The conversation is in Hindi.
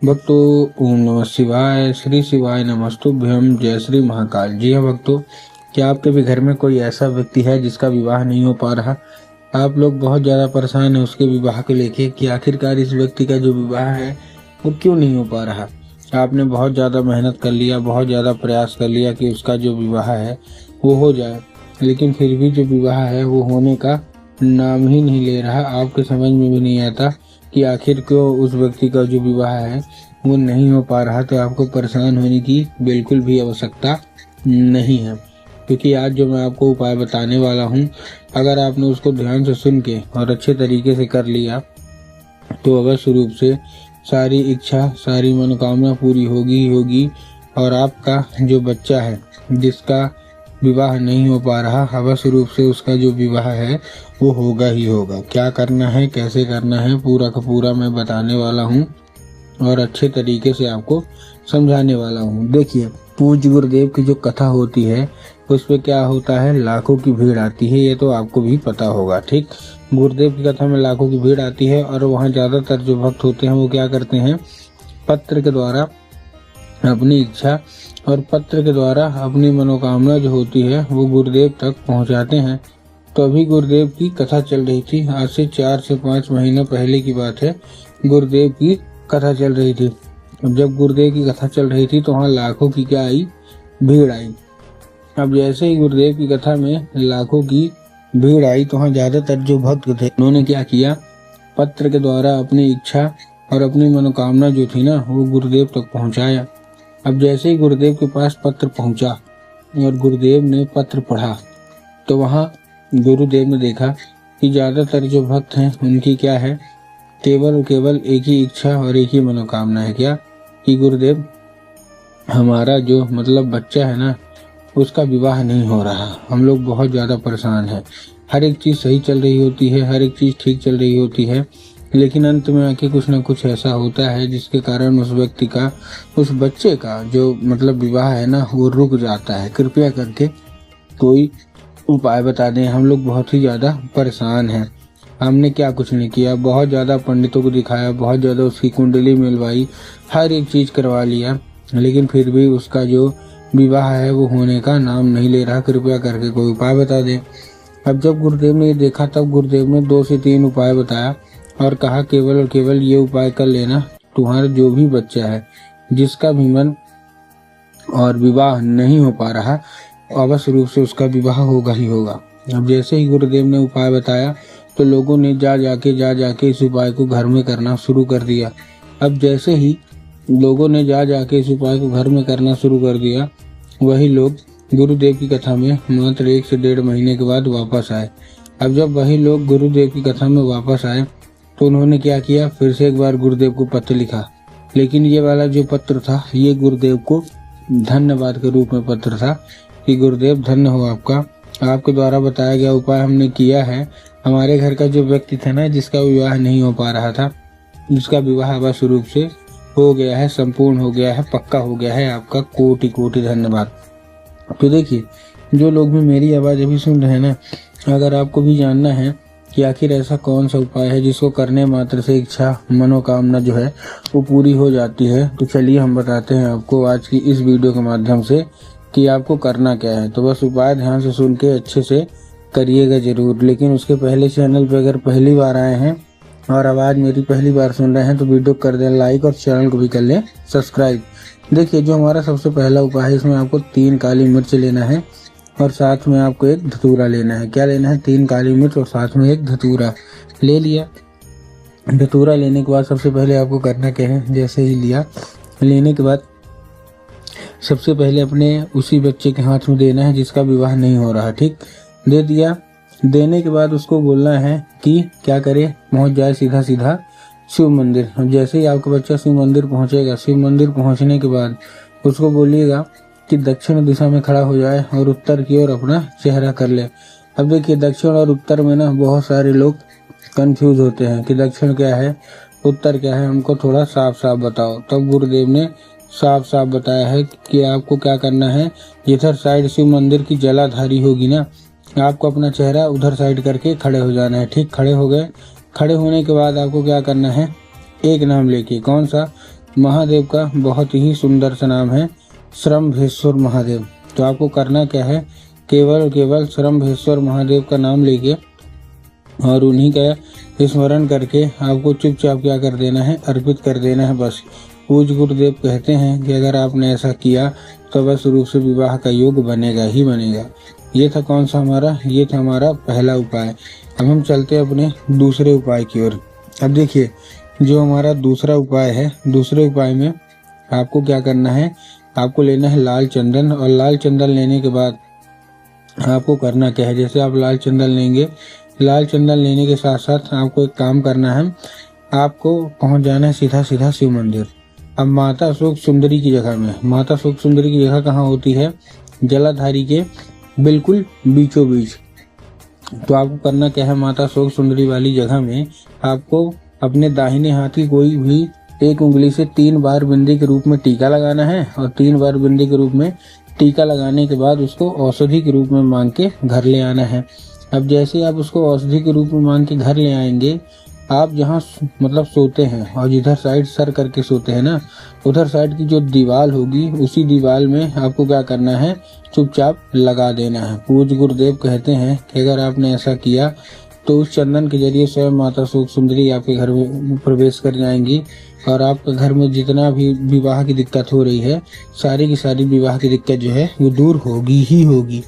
भक्तों, ओम नमः शिवाय। श्री शिवाय नमस्तुभ्यम। जय श्री महाकाल। जी हाँ भक्तों, क्या आपके भी घर में कोई ऐसा व्यक्ति है जिसका विवाह नहीं हो पा रहा? आप लोग बहुत ज़्यादा परेशान हैं उसके विवाह को लेके कि आखिरकार इस व्यक्ति का जो विवाह है वो क्यों नहीं हो पा रहा। आपने बहुत ज़्यादा मेहनत कर लिया, बहुत ज़्यादा प्रयास कर लिया कि उसका जो विवाह है वो हो जाए, लेकिन फिर भी जो विवाह है वो होने का नाम ही नहीं ले रहा। आपके समझ में भी नहीं आता कि आखिर क्यों उस व्यक्ति का जो विवाह है वो नहीं हो पा रहा। तो आपको परेशान होने की बिल्कुल भी आवश्यकता नहीं है, क्योंकि आज जो मैं आपको उपाय बताने वाला हूँ, अगर आपने उसको ध्यान से सुन के और अच्छे तरीके से कर लिया तो अवश्य रूप से सारी इच्छा, सारी मनोकामना पूरी होगी ही होगी। और आपका जो बच्चा है जिसका विवाह नहीं हो पा रहा, अवश्य रूप से उसका जो विवाह है वो होगा ही होगा। क्या करना है, कैसे करना है, पूरा का पूरा मैं बताने वाला हूँ और अच्छे तरीके से आपको समझाने वाला हूँ। देखिए, पूज्य गुरुदेव की जो कथा होती है उस पे क्या होता है, लाखों की भीड़ आती है। ये तो आपको भी पता होगा, ठीक। गुरुदेव की कथा में लाखों की भीड़ आती है और वहाँ ज़्यादातर जो भक्त होते हैं वो क्या करते हैं, पत्र के द्वारा अपनी इच्छा और पत्र के द्वारा अपनी मनोकामना जो होती है वो गुरुदेव तक पहुंचाते हैं। तो अभी गुरुदेव की कथा चल रही थी, आज से 4 से 5 महीना पहले की बात है। गुरुदेव की कथा चल रही थी। अब जब गुरुदेव की कथा चल रही थी तो वहाँ लाखों की क्या आई, भीड़ आई। अब जैसे ही गुरुदेव की कथा में लाखों की भीड़ आई तो वहाँ ज्यादातर जो भक्त थे उन्होंने क्या किया, पत्र के द्वारा अपनी इच्छा और अपनी मनोकामना जो थी ना वो गुरुदेव तक पहुंचाया। अब जैसे ही गुरुदेव के पास पत्र पहुंचा और गुरुदेव ने पत्र पढ़ा तो वहाँ गुरुदेव ने देखा कि ज्यादातर जो भक्त हैं उनकी क्या है, केवल और केवल एक ही इच्छा और एक ही मनोकामना है, क्या कि गुरुदेव हमारा जो मतलब बच्चा है ना उसका विवाह नहीं हो रहा। हम लोग बहुत ज़्यादा परेशान हैं। हर एक चीज़ सही चल रही होती है, हर एक चीज़ ठीक चल रही होती है, लेकिन अंत में आके कुछ ना कुछ ऐसा होता है जिसके कारण उस व्यक्ति का, उस बच्चे का जो मतलब विवाह है ना वो रुक जाता है। कृपया करके कोई उपाय बता दें, हम लोग बहुत ही ज़्यादा परेशान हैं। हमने क्या कुछ नहीं किया, बहुत ज़्यादा पंडितों को दिखाया, बहुत ज़्यादा उसकी कुंडली मिलवाई, हर एक चीज़ करवा लिया, लेकिन फिर भी उसका जो विवाह है वो होने का नाम नहीं ले रहा। कृपया करके कोई उपाय बता दें। अब जब गुरुदेव ने ये देखा तब गुरुदेव ने 2 से 3 उपाय बताया और कहा केवल और केवल ये उपाय कर लेना, तुम्हारा जो भी बच्चा है जिसका भी मन और विवाह नहीं हो पा रहा, अवश्य रूप से उसका विवाह होगा ही होगा। अब जैसे ही गुरुदेव ने उपाय बताया तो लोगों ने जा जाके इस उपाय को घर में करना शुरू कर दिया। अब जैसे ही लोगों ने जा जाके इस उपाय को घर में करना शुरू कर दिया, वही लोग गुरुदेव की कथा में मात्र 1 से 1.5 महीने के बाद वापस आए। अब जब वही लोग गुरुदेव की कथा में वापस आए तो उन्होंने क्या किया, फिर से एक बार गुरुदेव को पत्र लिखा, लेकिन ये वाला जो पत्र था ये गुरुदेव को धन्यवाद के रूप में पत्र था कि गुरुदेव धन्य हो आपका, आपके द्वारा बताया गया उपाय हमने किया है। हमारे घर का जो व्यक्ति था ना जिसका विवाह नहीं हो पा रहा था, जिसका विवाह अवश्य रूप से हो गया है, संपूर्ण हो गया है, पक्का हो गया है। आपका कोटि कोटि धन्यवाद। तो देखिए, जो लोग भी मेरी आवाज़ अभी सुन रहे हैं ना, अगर आपको भी जानना है कि आखिर ऐसा कौन सा उपाय है जिसको करने मात्र से इच्छा मनोकामना जो है वो पूरी हो जाती है, तो चलिए हम बताते हैं आपको आज की इस वीडियो के माध्यम से कि आपको करना क्या है। तो बस उपाय ध्यान से सुन के अच्छे से करिएगा जरूर। लेकिन उसके पहले चैनल पर अगर पहली बार आए हैं और आवाज़ मेरी पहली बार सुन रहे हैं तो वीडियो कर दें लाइक और चैनल को भी कर लें सब्सक्राइब। देखिए, जो हमारा सबसे पहला उपाय है इसमें आपको 3 काली मिर्च लेना है और साथ में आपको एक धतूरा लेना है। क्या लेना है, 3 काली मिर्च और साथ में एक धतूरा ले लिया। धतूरा लेने के बाद सबसे पहले आपको करना क्या है, जैसे ही लिया, लेने के बाद सबसे पहले अपने उसी बच्चे के हाथ में देना है जिसका विवाह नहीं हो रहा, ठीक। दे दिया। देने के बाद उसको बोलना है कि क्या करे, पहुंच जाए सीधा सीधा शिव मंदिर। अब जैसे ही आपका बच्चा शिव मंदिर पहुंचेगा, शिव मंदिर पहुंचने के बाद उसको बोलिएगा कि दक्षिण दिशा में खड़ा हो जाए और उत्तर की ओर अपना चेहरा कर ले। अब देखिए, दक्षिण और उत्तर में ना बहुत सारे लोग कंफ्यूज होते हैं कि दक्षिण क्या है, उत्तर क्या है, हमको थोड़ा साफ साफ बताओ। तब गुरुदेव ने साफ साफ बताया है कि आपको क्या करना है, जिधर साइड शिव मंदिर की जलाधारी होगी ना, आपको अपना चेहरा उधर साइड करके खड़े हो जाना है, ठीक। खड़े हो गए। खड़े होने के बाद आपको क्या करना है, एक नाम लेके, कौन सा, महादेव का बहुत ही सुंदर सा नाम है श्रम्भेश्वर महादेव। तो आपको करना क्या है, केवल श्रम्भेश्वर महादेव का नाम लेके और उन्हीं का स्मरण करके आपको चुपचाप क्या कर देना है, अर्पित कर देना है बस। पूज्य गुरुदेव कहते हैं कि अगर आपने ऐसा किया तो बस रूप से विवाह का योग बनेगा ही बनेगा। ये था कौन सा हमारा, ये था हमारा पहला उपाय। अब हम चलते हैं अपने दूसरे उपाय की ओर। अब देखिए, जो हमारा दूसरा उपाय है, दूसरे उपाय में आपको क्या करना है, आपको लेना है लाल चंदन। और लाल चंदन लेने के बाद आपको करना क्या है, जैसे आप लाल चंदन लेंगे, लाल चंदन लेने के साथ साथ आपको एक काम करना है, आपको पहुंच जाना है सीधा शिव मंदिर। अब माता अशोक सुंदरी की जगह में, माता अशोक सुंदरी की जगह कहाँ होती है, जलाधारी के बिल्कुल बीचों बीच। तो आपको करना क्या है, माता अशोक सुंदरी वाली जगह में आपको अपने दाहिने हाथ की कोई भी एक उंगली से 3 बार बिंदी के रूप में टीका लगाना है। और 3 बार बिंदी के रूप में टीका लगाने के बाद उसको औषधि के रूप में मांग के घर ले आना है। अब जैसे आप उसको औषधि के रूप में मांग के घर ले आएंगे, आप जहाँ मतलब सोते हैं और जिधर साइड सर करके सोते हैं ना, उधर साइड की जो दीवार होगी, उसी दीवार में आपको क्या करना है, चुपचाप लगा देना है। पूज्य गुरुदेव कहते हैं कि अगर आपने ऐसा किया तो उस चंदन के जरिए स्वयं माता अशोक सुंदरी आपके घर में प्रवेश कर जाएंगी और आपके घर में जितना भी विवाह की दिक्कत हो रही है, सारी की सारी विवाह की दिक्कत जो है वो दूर होगी ही होगी।